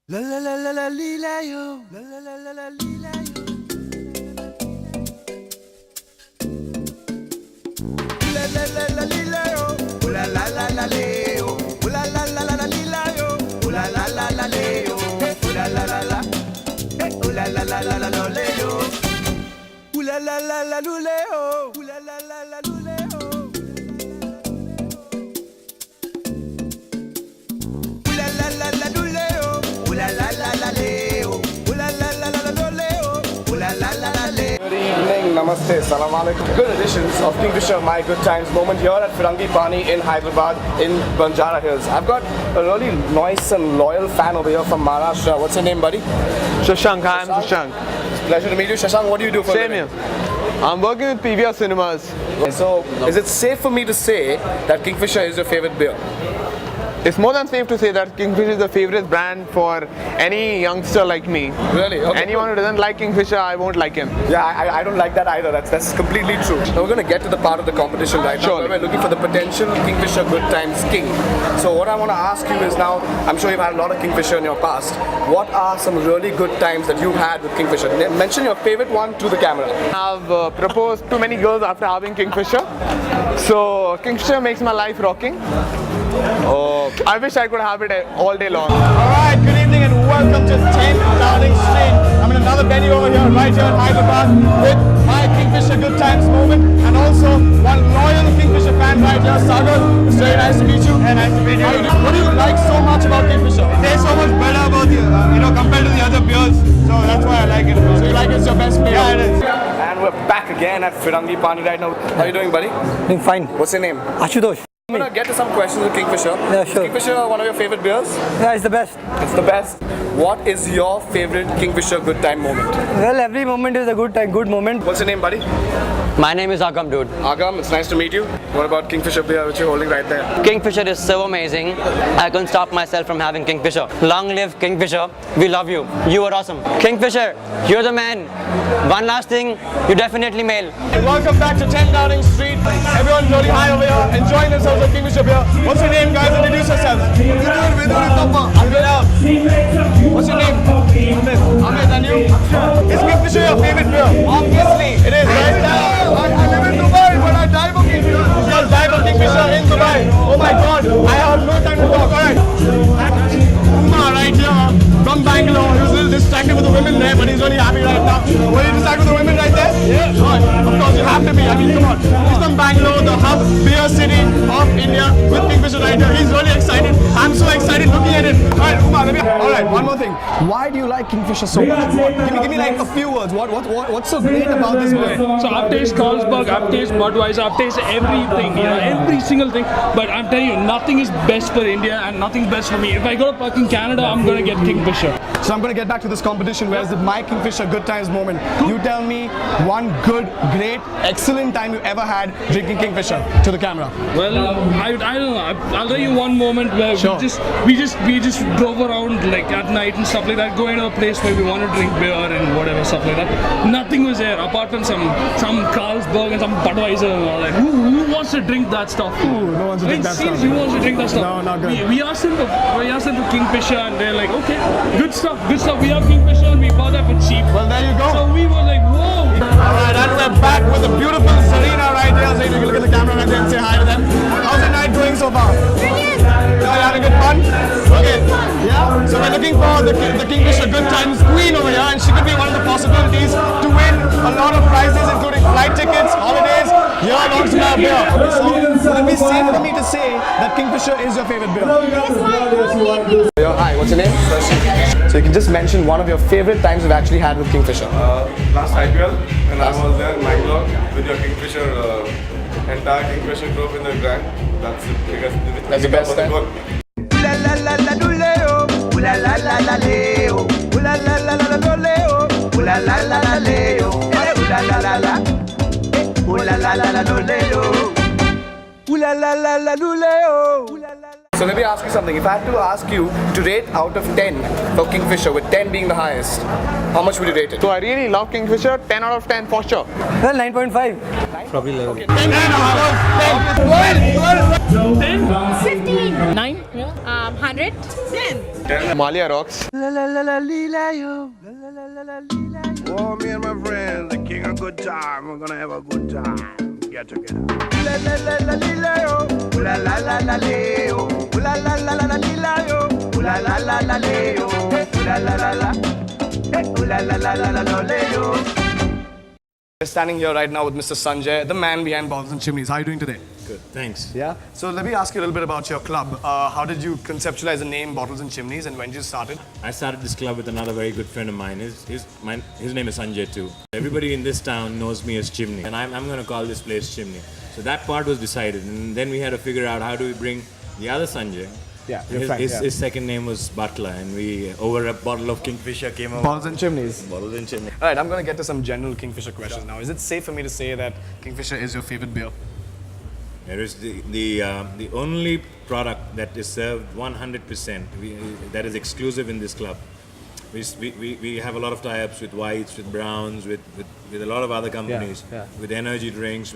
La la la la la lila yo. La la la la la lila yo. La la la la lila yo. La la la la leo. La la la la la lila yo. La la la la leo. La la la la. La la la la la lo leo. La la la la luleo. La la la la luleo. La la la la luleo. La la la la leo. La la la la la leo. La la la la leo. Good evening, namaste, salam alaikum. Good editions of Kingfisher My Good Times moment here at Firangi Pani in Hyderabad in Banjara Hills. I've got a really nice and loyal fan over here from Maharashtra. What's your name, buddy? Shashank, hi, I'm Shashank. Pleasure to meet you. Shashank, what do you do for a Same living? here. I'm working with PVR Cinemas. So, is it safe for me to say that Kingfisher is your favorite beer? It's more than safe to say that Kingfisher is the favorite brand for any youngster like me. Really? Okay. Anyone who doesn't like Kingfisher, I won't like him. Yeah, I don't like that either. That's completely true. Now we're going to get to the part of the competition right now Surely. where we're looking for the potential Kingfisher Good Times King. So what I want to ask you is now, I'm sure you've had a lot of Kingfisher in your past. What are some really good times that you've had with Kingfisher? Mention your favorite one to the camera. I've proposed to many girls after having Kingfisher. So Kingfisher makes my life rocking. Oh, I wish I could have it all day long. Alright, good evening and welcome to 10 Downing Street. I'm in another venue over here, right here in Hyderabad, with my Kingfisher Good Times moment and also one loyal Kingfisher fan right here, Sagar. It's very nice to meet you. Yeah, nice to meet you. What do you like so much about Kingfisher? It tastes so much better about the, compared to the other beers. So that's why I like it. So you like it's your best beer? Yeah, it is. And we're back again at Firangi Pani right now. How are you doing, buddy? Doing fine. What's your name? Ashutosh. I'm going to get to some questions with Kingfisher. Yeah, sure. Is Kingfisher one of your favorite beers? Yeah, it's the best. It's the best. What is your favorite Kingfisher Good Time moment? Well, every moment is a good time, good moment. What's your name, buddy? My name is Agam, dude. Agam, it's nice to meet you. What about Kingfisher beer, which you're holding right there? Kingfisher is so amazing. I couldn't stop myself from having Kingfisher. Long live Kingfisher. We love you. You are awesome. Kingfisher, you're the man. One last thing, you definitely male. And welcome back to 10 Downing Street. Everyone's really high over here, enjoying themselves with Kingfisher beer. What's your name, guys? Introduce yourselves. What's your name? Amit, and you? Is Kingfisher your favorite beer? Obviously, it is, right? I live in Dubai, but I die for Kingfisher. You guys die for Kingfisher in Dubai. Oh my God, I have no time to talk. Alright. Uma right here from Bangalore. He was a little distracted with the women there, but he's really happy right now. Were you distracted with the women right there? Yeah. Good. Of course, you have to be. I mean, come on. He's from Bangalore, the hub beer city of India, with Kingfisher right here. He's really excited. I'm so excited looking at it. Alright, Uma, maybe. Alright, one more thing. Why do you like Kingfisher so much? Give me like a few words. What's so great about this beer? So I've tasted Carlsberg, I've tasted Budweiser, I've tasted everything, every single thing. But I'm telling you, nothing is best for India and nothing's best for me. If I go to fucking Canada, I'm gonna get Kingfisher. So I'm going to get back to this competition. Where's the my Kingfisher Good Times moment? You tell me one good, great, excellent time you ever had drinking Kingfisher to the camera. Well, I don't know. I'll tell you one moment where Sure. we just drove around like at night and stuff like that, going to a place where we want to drink beer and whatever stuff like that. Nothing was there apart from some Carlsberg and some Budweiser and all that. Who wants to drink that stuff? Ooh, no one's to drink that stuff. Who wants to drink that stuff? No, not good. We asked them for Kingfisher and they're like, okay, good stuff. We have Kingfisher and we bought that for cheap. Well, there you go. So we were like, whoa. Alright, and we're back with the beautiful Serena right here. So you can look at the camera right there and say hi to them. How's the night going so far? You having good fun? Okay. Yeah. So we're looking for the Kingfisher Good Times Queen over here, and she could be one of the possibilities to win a lot of prizes, including flight tickets, holidays, here alongside our beer. So would it be safe for me to say that Kingfisher is your favorite beer? Hi, what's your name? So you can just mention one of your favorite times you've actually had with Kingfisher. Last IPL, and I was there in Bangalore with your Kingfisher, entire Kingfisher group in the grand. That's it. Because That's the best time? La la la la luleo. La la la la leo. La la la la la leo. La la la la leo. La la la la. La la la la luleo. La la la la luleo. So let me ask you something. If I had to ask you to rate out of 10 for Kingfisher, with 10 being the highest, how much would you rate it? So I really love Kingfisher, 10 out of 10 for sure. Well, 9.5. Probably 11. 15. 9. Yeah. 100. 10. Malia rocks. Oh, me and my friends, the king of good time. We're gonna have a good time. Get together. La la la la la yo. La la la la yo. La la la la la yo. La la la la yo. La la la la. La la la la la yo. We're standing here right now with Mr. Sanjay, the man behind Bottles and Chimneys. How are you doing today? Good, thanks. Yeah. So let me ask you a little bit about your club. How did you conceptualize the name Bottles and Chimneys, and when did you start it? I started this club with another very good friend of mine. His name is Sanjay too. Everybody in this town knows me as Chimney, and I'm going to call this place Chimney. So that part was decided, and then we had to figure out how do we bring the other Sanjay. Yeah, His second name was Butler, and we, over a bottle of Kingfisher, came over. Bottles and Chimneys. Bottles and Chimney. All right, I'm going to get to some general Kingfisher questions now. Is it safe for me to say that Kingfisher is your favorite beer? There is the only product that is served 100% that is exclusive in this club. We have a lot of tie-ups with whites, with browns, with a lot of other companies, with energy drinks,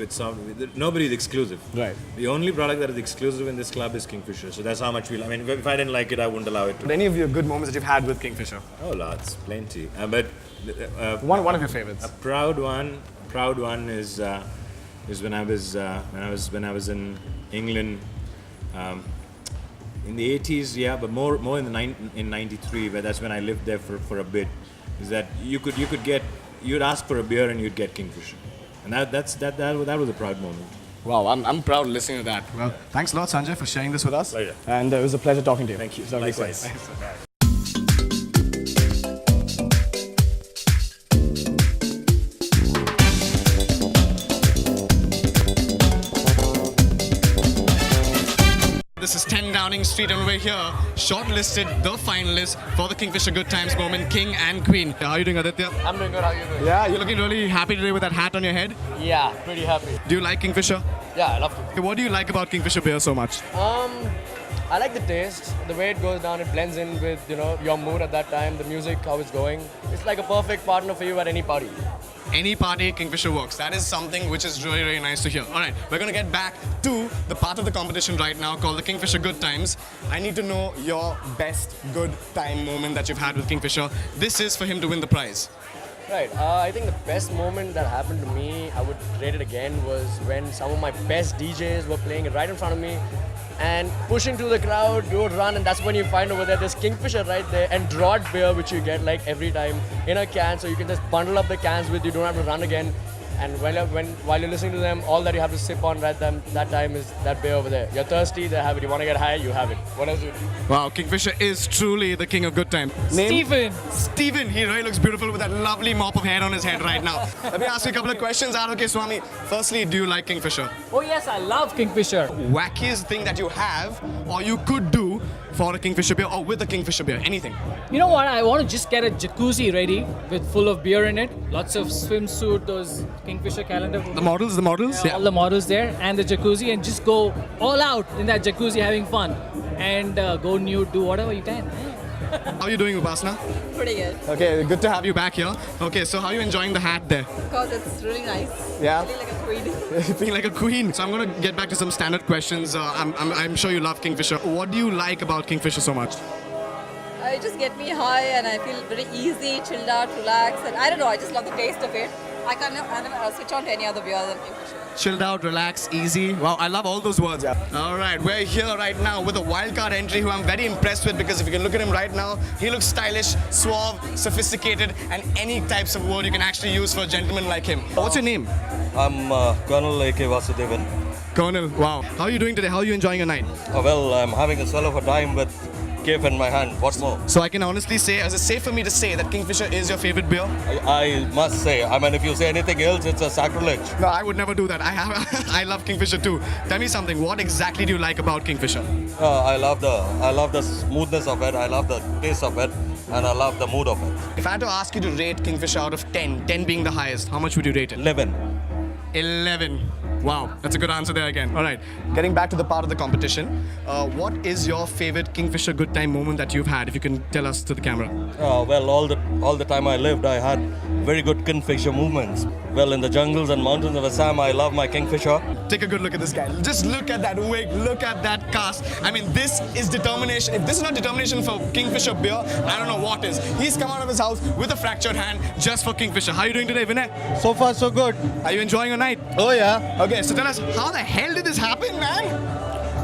nobody is exclusive. Right. The only product that is exclusive in this club is Kingfisher. So that's how much we. I mean, if I didn't like it, I wouldn't allow it. Any of your good moments that you've had with Kingfisher? Oh, lots, plenty. One of your favorites. A proud one is when I was in England. In the 80s, yeah, but more in 93, but that's when I lived there for a bit. Is that you'd ask for a beer and you'd get Kingfisher, and that was a proud moment. Wow, I'm proud listening to that. Well, thanks a lot, Sanjay, for sharing this with us. Pleasure. And it was a pleasure talking to you. Thank you. So Likewise. This is 10 Downing Street, and we're here, shortlisted the finalists for the Kingfisher Good Times moment, King and Queen. How are you doing, Aditya? I'm doing good. How are you doing? Yeah, you're looking really happy today with that hat on your head. Yeah, pretty happy. Do you like Kingfisher? Yeah, I love to. Okay, what do you like about Kingfisher beer so much? I like the taste, the way it goes down. It blends in with your mood at that time, the music, how it's going. It's like a perfect partner for you at any party. Any party, Kingfisher works. That is something which is really, really nice to hear. All right, we're going to get back to the part of the competition right now called the Kingfisher Good Times. I need to know your best good time moment that you've had with Kingfisher. This is for him to win the prize. Right. I think the best moment that happened to me, I would rate it again, was when some of my best DJs were playing it right in front of me and pushing through the crowd, you would run, and that's when you find over there, there's Kingfisher right there, and Draught beer, which you get like every time in a can, so you can just bundle up the cans with you, don't have to run again. And while you're listening to them, all that you have to sip on that time is that beer over there. You're thirsty, they have it. You want to get high, you have it. What else do you do? Wow, Kingfisher is truly the king of good time. Name? Stephen. He really looks beautiful with that lovely mop of hair on his head right now. Let me ask you a couple of questions, RK Swami. Firstly, do you like Kingfisher? Oh yes, I love Kingfisher. Wackiest thing that you have or you could do for a Kingfisher beer or with a Kingfisher beer, anything? You know what? I want to just get a jacuzzi ready with full of beer in it. Lots of swimsuit, those Kingfisher calendar. The models? Yeah, all the models there, and the jacuzzi, and just go all out in that jacuzzi having fun. And go nude, do whatever you can. How are you doing, Upasana? Pretty good. Okay, good to have you back here. Okay, so how are you enjoying the hat there? Because it's really nice. Yeah? Feeling like a queen. Feeling like a queen. So I'm going to get back to some standard questions. I'm sure you love Kingfisher. What do you like about Kingfisher so much? It just get me high and I feel very easy, chilled out, relaxed. And I don't know, I just love the taste of it. I never switch on to any other beer than Kingfisher. Chilled out, relax, easy. Wow, I love all those words. Yeah. All right, we're here right now with a wildcard entry who I'm very impressed with, because if you can look at him right now, he looks stylish, suave, sophisticated, and any types of word you can actually use for a gentleman like him. What's your name? I'm Colonel A.K. Vasudevan. Colonel, wow. How are you doing today? How are you enjoying your night? Well, I'm having a swell of a time with cave in my hand. What's more? So I can honestly say, is it safe for me to say that Kingfisher is your favorite beer? I must say, I mean, if you say anything else, it's a sacrilege. No, I would never do that. I love Kingfisher too. Tell me something. What exactly do you like about Kingfisher? I love the smoothness of it. I love the taste of it, and I love the mood of it. If I had to ask you to rate Kingfisher out of 10, 10 being the highest, how much would you rate it? 11. 11. Wow, that's a good answer there again. All right, getting back to the part of the competition, what is your favorite Kingfisher good time moment that you've had? If you can tell us to the camera. Well, all the time I lived, I had very good Kingfisher movements. Well, in the jungles and mountains of Assam, I love my Kingfisher. Take a good look at this guy. Just look at that wig, look at that cast. I mean, this is determination. If this is not determination for Kingfisher beer, I don't know what is. He's come out of his house with a fractured hand just for Kingfisher. How are you doing today, Vinay? So far, so good. Are you enjoying your night? Oh, yeah. Okay, so tell us, how the hell did this happen, man?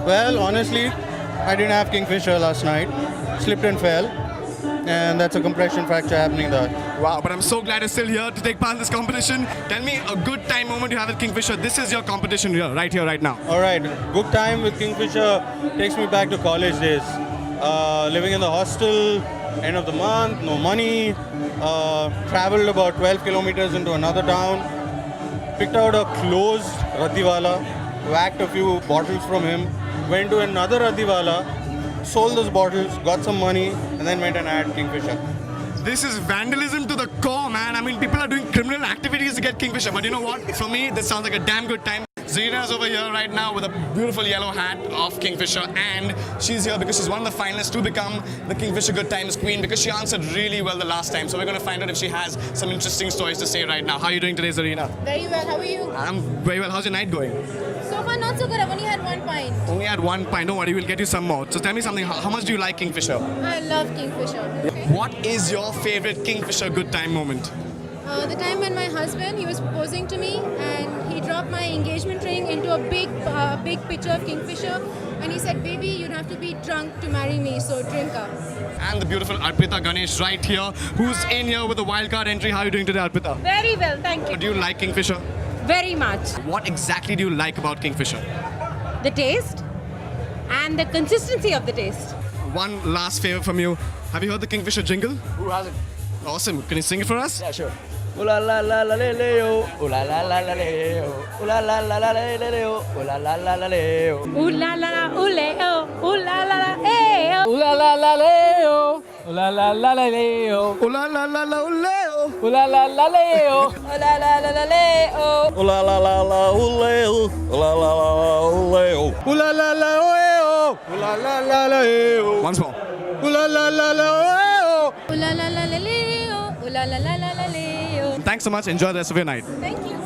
Well, honestly, I didn't have Kingfisher last night. Slipped and fell. And that's a compression fracture happening there. Wow, but I'm so glad you're still here to take part in this competition. Tell me a good time moment you have with Kingfisher. This is your competition here, right now. All right, good time with Kingfisher takes me back to college days. Living in the hostel, end of the month, no money. Traveled about 12 kilometers into another town. Picked out a closed Raddiwala, whacked a few bottles from him. Went to another Raddiwala, sold those bottles, got some money, and then went and had Kingfisher. This is vandalism to the core, man. I mean, people are doing criminal activities to get Kingfisher. But you know what? For me, this sounds like a damn good time. Zarina's over here right now with a beautiful yellow hat of Kingfisher. And she's here because she's one of the finalists to become the Kingfisher Good Times Queen because she answered really well the last time. So we're going to find out if she has some interesting stories to say right now. How are you doing today, Zarina? Very well. How are you? I'm very well. How's your night going? So far, not so good. I've only had 1 pint. Only had 1 pint. Don't worry, we'll get you some more. So tell me something. How much do you like Kingfisher? I love Kingfisher. Okay. What is your favorite Kingfisher good time moment? The time when my husband, he was proposing to me and he dropped my engagement ring into a big pitcher of Kingfisher and he said, baby, you don't have to be drunk to marry me, so drink up. And the beautiful Arpita Ganesh right here, who's in here with a wildcard entry. How are you doing today, Arpita? Very well, thank you. Do you like Kingfisher? Very much. What exactly do you like about Kingfisher? The taste and the consistency of the taste. One last favor from you. Have you heard the Kingfisher jingle? Who hasn't? Awesome. Can you sing it for us? Yeah, sure. Ooh la la la la le le oh, ooh la la la la le oh, ooh la la la la le le oh, ooh la la la la le oh. Ooh la la la ooh le oh, ooh la la la eh oh. Ooh la la la le oh, ooh la la la la le oh. Ooh la la la la le oh, ooh la la la le oh. Oh la la la la le oh. Ooh la la la la ooh la la la ooh. Ooh la la la oh, ooh la la la la oh. Once more. Ooh la la la la oh. Ooh la la la la le oh, ooh la la la la la le oh. Thanks so much. Enjoy the rest of your night. Thank you.